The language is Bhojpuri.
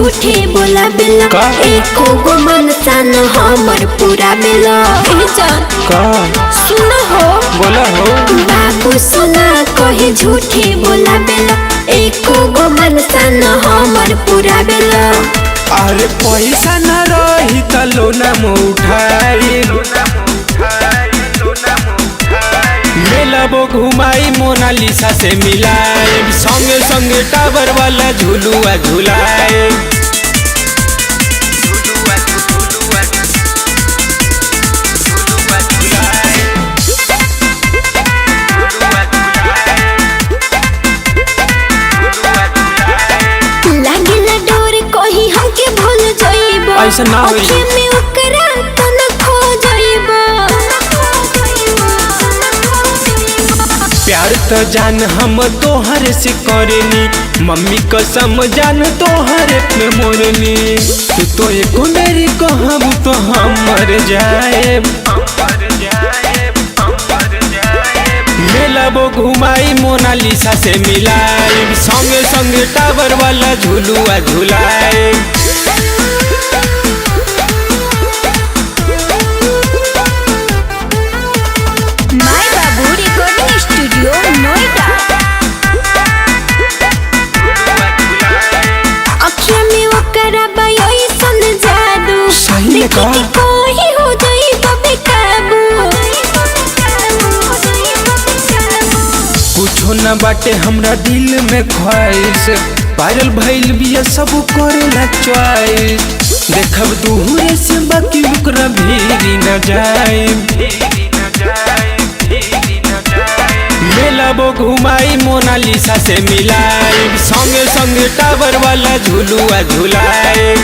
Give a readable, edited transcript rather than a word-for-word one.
झूठे बोला बेला एको गो मन सान हमर पूरा बेला सुना हो बोला हो बाबू सुना कहे झूठे बोला बेला एको गो मन सान हमर पूरा बेला। अरे पैसा न रही त लोना उठाई मेलाबो घुमाई मोनालिसा से मिलाए संगे संगे टावर वाला झुलुआ झुलाए। लागिला डोर कोही हमके भूल जाइबो ऐसा ना होई अखे में ओकरा त न खो जाइबो। प्यार तो जान हम तोहर से करेनी मम्मी कसम जान तोहर पे मोरनी तू तो एक मेरी कहब तो हम मर जाए। मेलाबो घुमाई मोनालिसा से मिलाई संगे संगे टावर वाला झुलुआ झुलाए। माय बाबू रिकॉर्डिंग स्टूडियो नोएडा। अखिया में ओकरा बयोई सन जादू सही में का कोही हो जाई बबे काबू। कुछो न बाटे हमरा दिल में ख्वाहिश वायरल भइल बिया सब करेला चॉइस देखब दूरे से बाकी ओकरा भीरी न जाए। मेलाबो घुमाई मोनालिसा से मिलाई संगे संगे टावर वाला झुलुआ झुलाए।